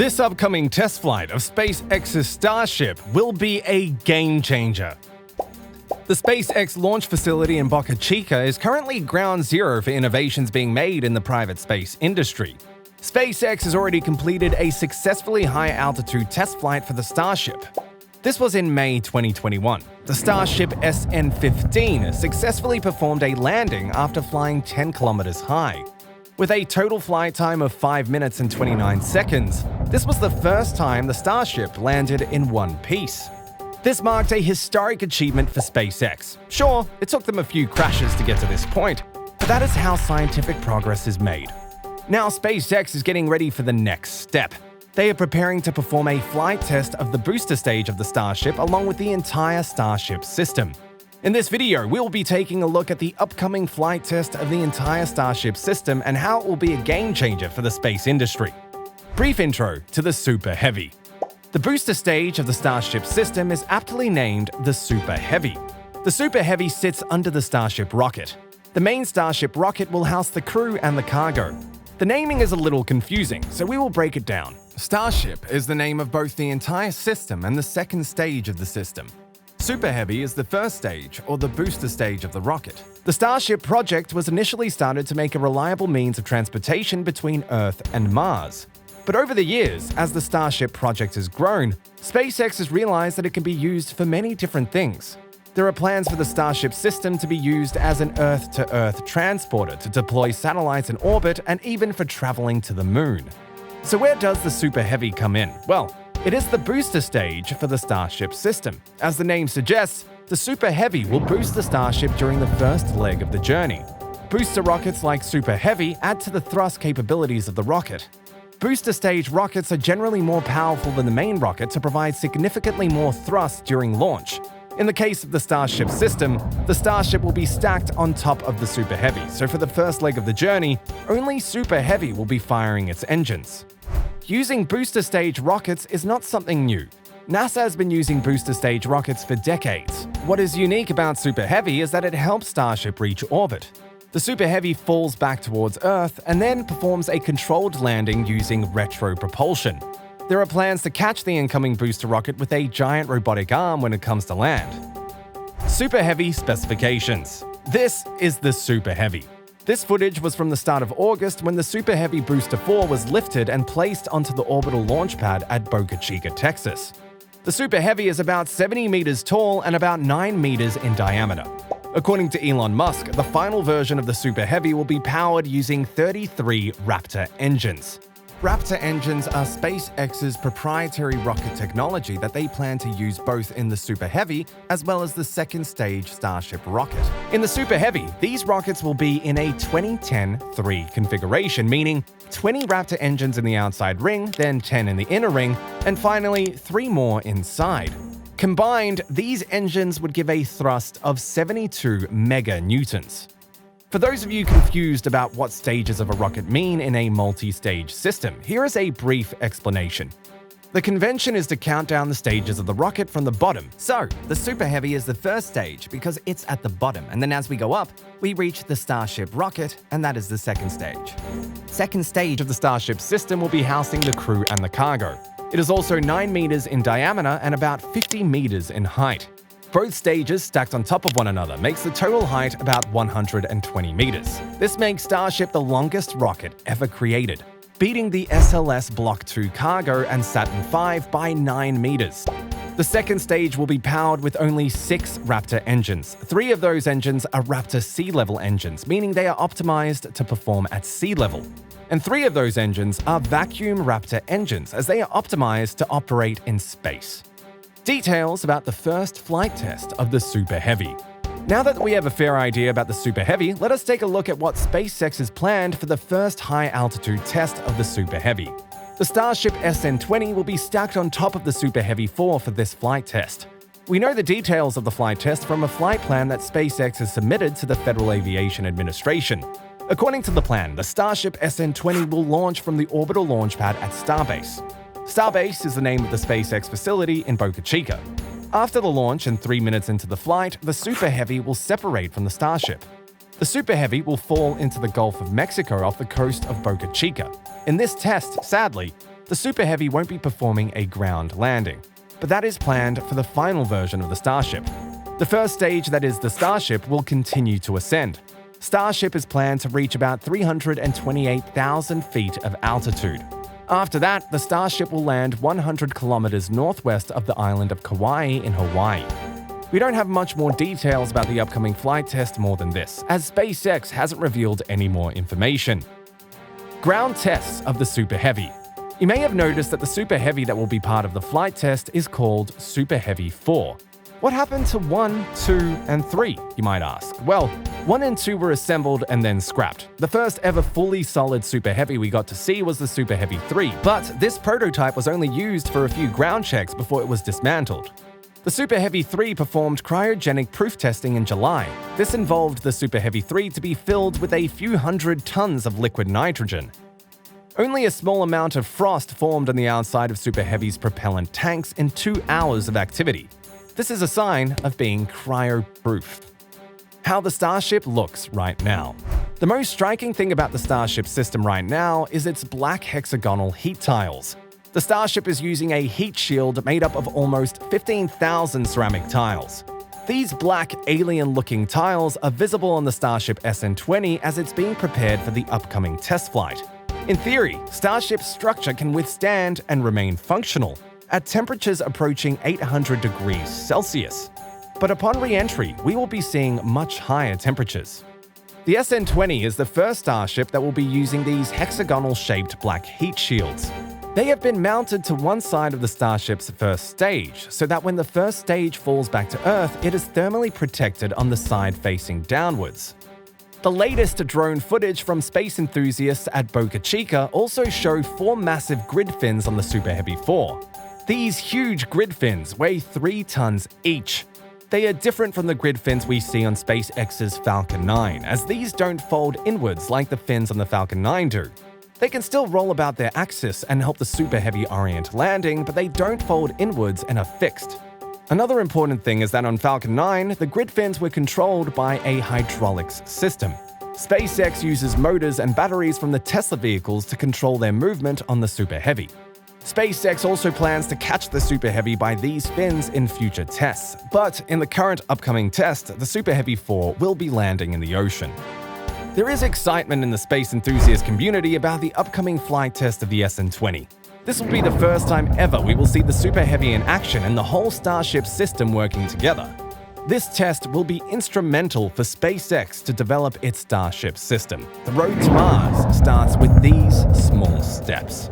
This upcoming test flight of SpaceX's Starship will be a game changer. The SpaceX launch facility in Boca Chica is currently ground zero for innovations being made in the private space industry. SpaceX has already completed a successfully high-altitude test flight for the Starship. This was in May 2021. The Starship SN-15 successfully performed a landing after flying 10 kilometers high. With a total flight time of 5 minutes and 29 seconds, this was the first time the Starship landed in one piece. This marked a historic achievement for SpaceX. Sure, it took them a few crashes to get to this point, but that is how scientific progress is made. Now SpaceX is getting ready for the next step. They are preparing to perform a flight test of the booster stage of the Starship along with the entire Starship system. In this video, we'll be taking a look at the upcoming flight test of the entire Starship system and how it will be a game changer for the space industry. Brief intro to the Super Heavy. The booster stage of the Starship system is aptly named the Super Heavy. The Super Heavy sits under the Starship rocket. The main Starship rocket will house the crew and the cargo. The naming is a little confusing, so we will break it down. Starship is the name of both the entire system and the second stage of the system. Super Heavy is the first stage, or the booster stage of the rocket. The Starship project was initially started to make a reliable means of transportation between Earth and Mars. But over the years, as the Starship project has grown, SpaceX has realized that it can be used for many different things. There are plans for the Starship system to be used as an Earth-to-Earth transporter to deploy satellites in orbit and even for traveling to the moon. So where does the Super Heavy come in? Well, it is the booster stage for the Starship system. As the name suggests, the Super Heavy will boost the Starship during the first leg of the journey. Booster rockets like Super Heavy add to the thrust capabilities of the rocket. Booster stage rockets are generally more powerful than the main rocket to provide significantly more thrust during launch. In the case of the Starship system, the Starship will be stacked on top of the Super Heavy, so for the first leg of the journey, only Super Heavy will be firing its engines. Using booster stage rockets is not something new. NASA has been using booster stage rockets for decades. What is unique about Super Heavy is that it helps Starship reach orbit. The Super Heavy falls back towards Earth and then performs a controlled landing using retro propulsion. There are plans to catch the incoming booster rocket with a giant robotic arm when it comes to land. Super Heavy specifications. This is the Super Heavy. This footage was from the start of August when the Super Heavy Booster 4 was lifted and placed onto the orbital launch pad at Boca Chica, Texas. The Super Heavy is about 70 meters tall and about 9 meters in diameter. According to Elon Musk, the final version of the Super Heavy will be powered using 33 Raptor engines. Raptor engines are SpaceX's proprietary rocket technology that they plan to use both in the Super Heavy as well as the second stage Starship rocket. In the Super Heavy, these rockets will be in a 20-10-3 configuration, meaning 20 Raptor engines in the outside ring, then 10 in the inner ring, and finally 3 more inside. Combined, these engines would give a thrust of 72 meganewtons. For those of you confused about what stages of a rocket mean in a multi-stage system, here is a brief explanation. The convention is to count down the stages of the rocket from the bottom. So, the Super Heavy is the first stage because it's at the bottom, and then as we go up, we reach the Starship rocket, and that is the second stage. Second stage of the Starship system will be housing the crew and the cargo. It is also 9 meters in diameter and about 50 meters in height. Both stages stacked on top of one another makes the total height about 120 meters. This makes Starship the longest rocket ever created, beating the SLS Block 2 cargo and Saturn V by 9 meters. The second stage will be powered with only 6 Raptor engines. 3 of those engines are Raptor sea-level engines, meaning they are optimized to perform at sea level. And 3 of those engines are vacuum Raptor engines, as they are optimized to operate in space. Details about the first flight test of the Super Heavy. Now that we have a fair idea about the Super Heavy, let us take a look at what SpaceX has planned for the first high-altitude test of the Super Heavy. The Starship SN-20 will be stacked on top of the Super Heavy 4 for this flight test. We know the details of the flight test from a flight plan that SpaceX has submitted to the Federal Aviation Administration. According to the plan, the Starship SN-20 will launch from the orbital launch pad at Starbase. Starbase is the name of the SpaceX facility in Boca Chica. After the launch and 3 minutes into the flight, the Super Heavy will separate from the Starship. The Super Heavy will fall into the Gulf of Mexico off the coast of Boca Chica. In this test, sadly, the Super Heavy won't be performing a ground landing, but that is planned for the final version of the Starship. The first stage, that is the Starship, will continue to ascend. Starship is planned to reach about 328,000 feet of altitude. After that, the Starship will land 100 kilometers northwest of the island of Kauai in Hawaii. We don't have much more details about the upcoming flight test more than this, as SpaceX hasn't revealed any more information. Ground tests of the Super Heavy. You may have noticed that the Super Heavy that will be part of the flight test is called Super Heavy 4. What happened to 1, 2, and 3, you might ask? Well, 1 and 2 were assembled and then scrapped. The first ever fully solid Super Heavy we got to see was the Super Heavy 3, but this prototype was only used for a few ground checks before it was dismantled. The Super Heavy 3 performed cryogenic proof testing in July. This involved the Super Heavy 3 to be filled with a few hundred tons of liquid nitrogen. Only a small amount of frost formed on the outside of Super Heavy's propellant tanks in 2 hours of activity. This is a sign of being cryo-proof. How the Starship looks right now. The most striking thing about the Starship system right now is its black hexagonal heat tiles. The Starship is using a heat shield made up of almost 15,000 ceramic tiles. These black, alien-looking tiles are visible on the Starship SN20 as it's being prepared for the upcoming test flight. In theory, Starship's structure can withstand and remain functional at temperatures approaching 800 degrees Celsius. But upon re-entry, we will be seeing much higher temperatures. The SN20 is the first Starship that will be using these hexagonal-shaped black heat shields. They have been mounted to one side of the Starship's first stage, so that when the first stage falls back to Earth, it is thermally protected on the side facing downwards. The latest drone footage from space enthusiasts at Boca Chica also show 4 massive grid fins on the Super Heavy 4. These huge grid fins weigh 3 tons each. They are different from the grid fins we see on SpaceX's Falcon 9, as these don't fold inwards like the fins on the Falcon 9 do. They can still roll about their axis and help the Super Heavy orient landing, but they don't fold inwards and are fixed. Another important thing is that on Falcon 9, the grid fins were controlled by a hydraulics system. SpaceX uses motors and batteries from the Tesla vehicles to control their movement on the Super Heavy. SpaceX also plans to catch the Super Heavy by these fins in future tests, but in the current upcoming test, the Super Heavy 4 will be landing in the ocean. There is excitement in the space enthusiast community about the upcoming flight test of the SN20. This will be the first time ever we will see the Super Heavy in action and the whole Starship system working together. This test will be instrumental for SpaceX to develop its Starship system. The road to Mars starts with these small steps.